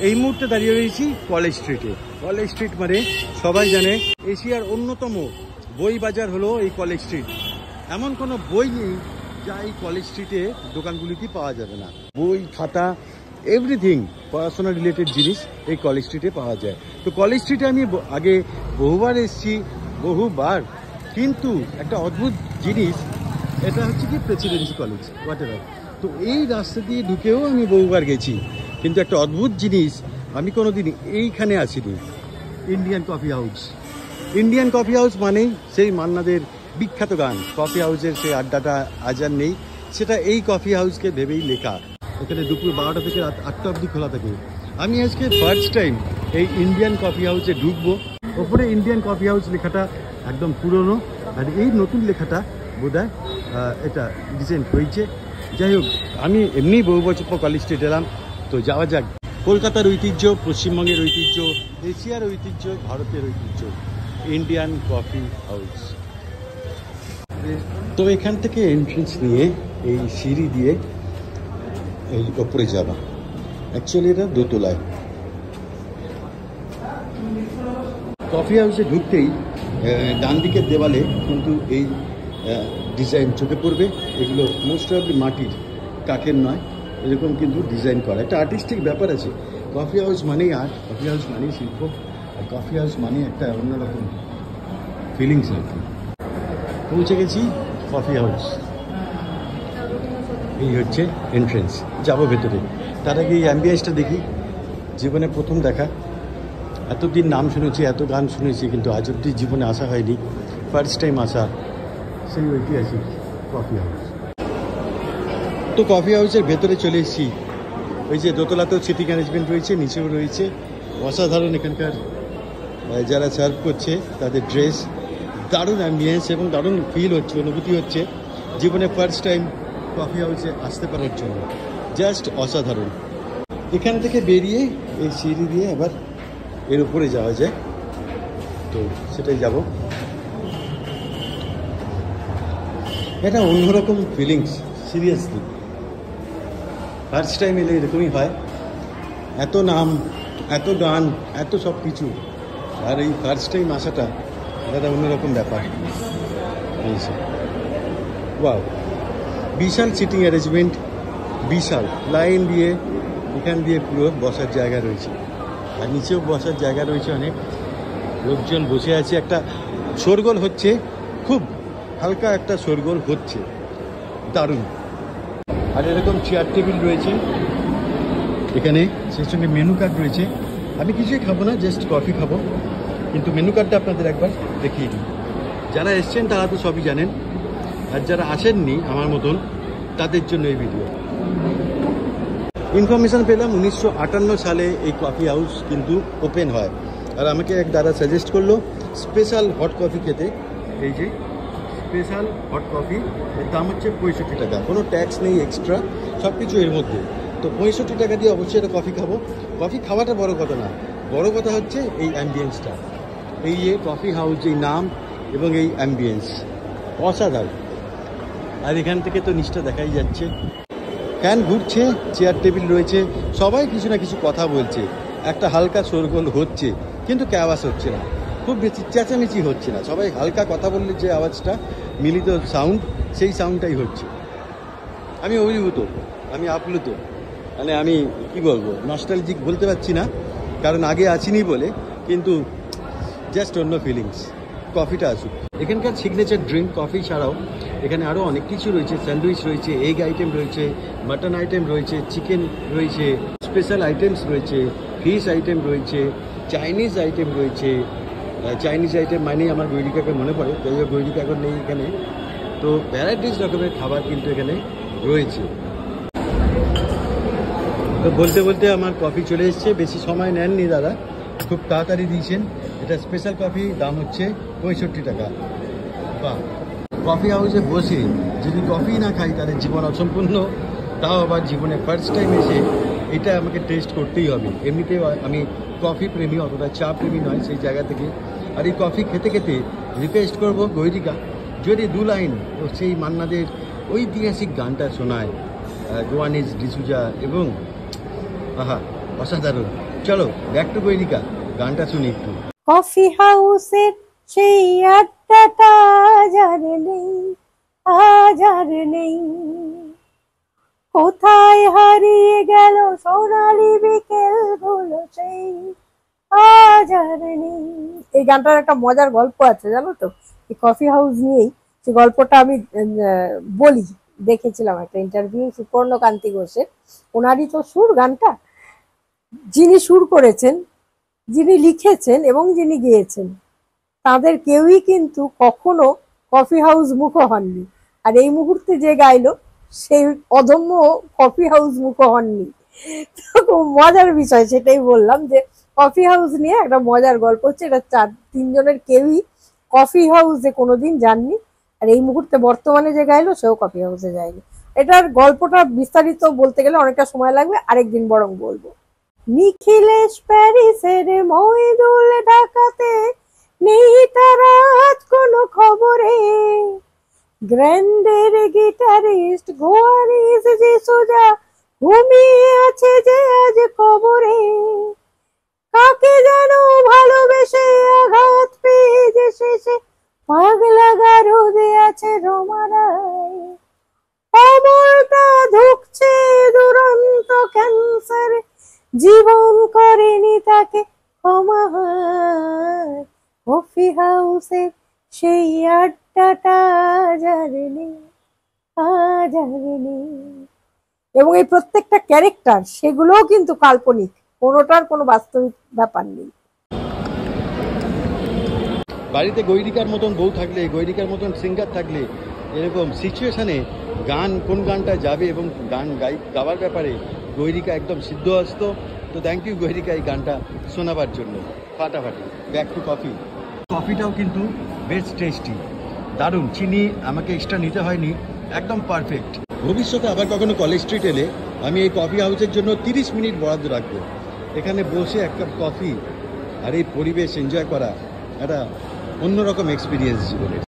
এই মুহূর্তে দাঁড়িয়ে রয়েছি কলেজ স্ট্রিটে। কলেজ স্ট্রিট মানে সবাই জানে এশিয়ার অন্যতম বই বাজার হলো এই কলেজ স্ট্রিট। এমন কোনো বই নেই যা এই কলেজ স্ট্রিটে দোকানগুলিতে পাওয়া যাবে না। বই, খাতা, এভরিথিং পড়াশোনা রিলেটেড জিনিস এই কলেজ স্ট্রিটে পাওয়া যায়। তো কলেজ স্ট্রিটে আমি আগে বহুবার এসেছি, বহুবার, কিন্তু একটা অদ্ভুত জিনিস, এটা হচ্ছে কি প্রেসিডেন্সি কলেজ হোয়াট এভার। তো এই রাস্তা দিয়ে ঢুকেও আমি বহুবার গেছি, কিন্তু একটা অদ্ভুত জিনিস আমি কোনোদিন এইখানে আসিনি, Indian coffee house. Indian coffee house মানেই সেই মান্নাদের বিখ্যাত গান, কফি হাউসের সেই আড্ডাটা আজ আর নেই, সেটা এই কফি হাউসকে ভেবেই লেখা। এখানে দুপুর 12টা থেকে রাত 8টা অবধি খোলা থাকে। আমি আজকে ফার্স্ট টাইম এই ইন্ডিয়ান কফি হাউসে ঢুকবো। ওপরে ইন্ডিয়ান কফি হাউস লেখাটা একদম পুরনো, আর এই নতুন লেখাটা বোধহয় এটা রিসেন্ট হয়েছে। যাই হোক, আমি এমনি বহু বছর পর কলেজ স্ট্রিট এলাম, তো যাওয়া যাক। কলকাতার ঐতিহ্য, পশ্চিমবঙ্গের ঐতিহ্য, এশিয়ার ঐতিহ্য, ভারতের ঐতিহ্য, ইন্ডিয়ান কফি হাউস। তো এখান থেকে এন্ট্রেন্স নিয়ে এই সিঁড়ি দিয়ে এই ওপরে যাওয়া। অ্যাকচুয়ালি এটা দোতলায়। কফি হাউসে ঢুকতেই ডান দিকের দেওয়ালে কিন্তু এই ডিজাইন চোখে পড়বে। এগুলো মোস্ট অফলি মাটির, কাঠের নয়, এরকম কিন্তু ডিজাইন করা। একটা আর্টিস্টিক ব্যাপার আছে। কফি হাউস মানেই আর্ট, কফি হাউস মানেই শিল্প, আর কফি হাউস মানে একটা অন্যরকম ফিলিংস আর কি। পৌঁছে গেছি কফি হাউস। এই হচ্ছে এন্ট্রেন্স, যাবো ভেতরে। তার আগে এই অ্যাম্বিয়েন্সটা দেখি, জীবনে প্রথম দেখা। এতদিন নাম শুনেছি, এত গান শুনেছি, কিন্তু আজ অব্দি জীবনে আসা হয়নি। ফার্স্ট টাইম আসা সেই ঐতিহাসিক কফি হাউস। তো কফি হাউসের ভেতরে চলে এসেছি। ওই যে দোতলাতেও সিটিং অ্যারেঞ্জমেন্ট রয়েছে, নিচেও রয়েছে। অসাধারণ এখানকার যারা সার্ভ করছে তাদের ড্রেস, দারুণ অ্যাম্বিয়েন্স এবং দারুণ ফিল হচ্ছে, অনুভূতি হচ্ছে জীবনে ফার্স্ট টাইম কফি হাউসে আসতে পারার জন্য। জাস্ট অসাধারণ। এখান থেকে বেরিয়ে এই সিঁড়ি দিয়ে আবার এর উপরে যাওয়া যায়, তো সেটাই যাব। এটা অন্যরকম ফিলিংস, সিরিয়াসলি। ফার্স্ট টাইম এলে এরকমই হয়। এত নাম, এত গান, এত সব কিছু, আর এই ফার্স্ট টাইম আসাটা এটা অন্যরকম ব্যাপার। ওয়াও, বিশাল সিটিং অ্যারেঞ্জমেন্ট, বিশাল লাইন দিয়ে, এখান দিয়ে পুরো বসার জায়গা রয়েছে, আর নিচেও বসার জায়গা রয়েছে। অনেক লোকজন বসে আছে, একটা শোরগোল হচ্ছে, খুব হালকা একটা শোরগোল হচ্ছে, দারুণ। আর এরকম চেয়ার টেবিল রয়েছে এখানে, সেই সঙ্গে মেনু কার্ড রয়েছে। আমি কিছুই খাবো না, জাস্ট কফি খাবো, কিন্তু মেনু কার্ডটা আপনাদের একবার দেখিয়ে দিই। যারা এসছেন তারা তো সবই জানেন, আর যারা আসেননি আমার মতন তাদের জন্য এই ভিডিও। ইনফরমেশান পেলাম 1958 সালে এই কফি হাউস কিন্তু ওপেন হয়। আর আমাকে এক দাদা সাজেস্ট করলো স্পেশাল হট কফি খেতে। এই যে স্পেশাল হট কফি, এর দাম হচ্ছে 65 টাকা, কোনো ট্যাক্স নেই এক্সট্রা, সব কিছু এর মধ্যে। তো 65 টাকা দিয়ে অবশ্যই এটা কফি খাবো। কফি খাওয়াটা বড় কথা না, বড় কথা হচ্ছে এই অ্যাম্বিয়েন্সটা, এই যে কফি হাউস, এই নাম এবং এই অ্যাম্বিয়েন্স অসাধারণ। আর এখান থেকে তো নিচটা দেখাই যাচ্ছে, ফ্যান ঘুরছে, চেয়ার টেবিল রয়েছে, সবাই কিছু না কিছু কথা বলছে, একটা হালকা শোরগোল হচ্ছে, কিন্তু আওয়াজ হচ্ছে না, খুব বেশি চেঁচামেচি হচ্ছে না। সবাই হালকা কথা বললে যে আওয়াজটা, মিলিত সাউন্ড, সেই সাউন্ডটাই হচ্ছে। আমি অভিভূত, আমি আপ্লুত, মানে আমি কি বলবো, নস্টালজিক বলতে পারছি না, কারণ আগে আছিনি বলে, কিন্তু জাস্ট অন্য ফিলিংস। কফিটা আসুক। এখানকার সিগনেচার ড্রিঙ্ক কফি ছাড়াও এখানে আরও অনেক কিছু রয়েছে। স্যান্ডউইচ রয়েছে, এগ আইটেম রয়েছে, মাটন আইটেম রয়েছে, চিকেন রয়েছে, স্পেশাল আইটেমস রয়েছে, ফিশ আইটেম রয়েছে, চাইনিজ আইটেম রয়েছে। চাইনিজ আইটেম মানেই আমার গৈরি কাকা মনে পড়ে, যাই হোক গৈরি কাকা নেই এখানে। তো ভ্যারাইটিস রকমের খাবার কিন্তু এখানে রয়েছে। তো বলতে বলতে আমার কফি চলে এসছে, বেশি সময় নেননি দাদা, খুব তাড়াতাড়ি দিয়েছেন। এটা স্পেশাল কফি, দাম হচ্ছে 65 টাকা। বাহ, কফি হাউসে বসে যদি কফি না খাই তাহলে জীবন অসম্পূর্ণ। তাও আবার জীবনে ফার্স্ট টাইম এসে এটা আমাকে টেস্ট করতেই হবে। এমনিতেও আমি কফি প্রেমী, অতটা চা প্রেমী নয় সেই জায়গা থেকে। আর এই কফি খেতে খেতে রিকোয়েস্ট করবো গৈরিকা যদি 2 লাইন ও সেই মান্নাদের ঐতিহাসিক গানটা শোনায়, গোয়ানিজ ডিসুজা, এবং আহা অসাধারণ। চলো ব্যাক টু গৈরিকা, গানটা শুনি একটু। কফি হাউসের সেই আড্ডাটা আজ আর নেই, আজ আর নেই। কোথায় হারিয়ে গেল সোনালি বিকেল গুলো সেই, আজ আর নেই। এই গানটার একটা মজার গল্প আছে জানো তো, এই কফি হাউস নিয়েই। সেই গল্পটা আমি বলি। দেখেছিলাম একটা ইন্টারভিউ সুপর্ণকান্তি ঘোষের, ওনারই তো সুর গানটা। যিনি সুর করেছেন, যিনি লিখেছেন এবং যিনি গেয়েছেন, তাদের কেউই কিন্তু কখনো কফি হাউস মুখ হননি। আর এই মুহূর্তে যে গাইলো সেই অদম্য কফি হাউস মুখ হননি। তো খুব মজার বিষয়, সেটাই বললাম যে কফি হাউস নিয়ে একটা মজার গল্প হচ্ছে। এটা তিনজনের কেউই কফি হাউসে কোনোদিন যাননি। আর এই মুহূর্তে বর্তমানে যে গাইলো সেও কফি হাউসে যায়নি। এটার গল্পটা বিস্তারিত বলতে গেলে অনেকটা সময় লাগবে, আরেকদিন বরং বলবো। নিখিলেশ প্যারিসের, মহিদুল ঢাকাতে, নেই তারা আজ কোনো খবরে। গ্র্যান্ডের গিটারিস্ট গোয়ারিস যে সোজা ঘুমিয়ে আছে যে আজ কবরে। কাকে যেন ভালোবেসে আঘাত পেয়ে যে শেষে পাগলা গারদে আছে রোমারায়। অমরটা ধুকছে দুরন্ত ক্যান্সার, জীবন করেনি তাকে ক্ষমা। কফি হাউসের সেই আড্ডাটা আজ আর নেই, আজ আর নেই। এবং এই প্রত্যেকটা ক্যারেক্টার সেগুলোও কিন্তু কাল্পনিক, কোনোটার কোনো বাস্তবিক ব্যাপার নেই। বাড়িতে গৈরিকার মতন বউ থাকলে, গৈরিকার মতন সিঙ্গার থাকলে, এরকম সিচুয়েশনে গান কোন গানটা যাবে এবং গান গাওয়ার ব্যাপারে গৈরিকা একদম সিদ্ধ আসতো। তো থ্যাংক ইউ গৈরিকা এই গানটা শোনাবার জন্য। ফাটাফাটি ব্যাক টু কফি। কফিটাও কিন্তু বেশ টেস্টি, দারুণ। চিনি আমাকে এক্সট্রা নিতে হয়নি, একদম পারফেক্ট। ভবিষ্যতে আবার কখনো কলেজ স্ট্রিট এলে আমি এই কফি হাউসের জন্য 30 মিনিট বরাদ্দ রাখবো। এখানে বসে এক কাপ কফি আর এই পরিবেশ এনজয় করা একটা অন্যরকম এক্সপিরিয়েন্স জীবনের।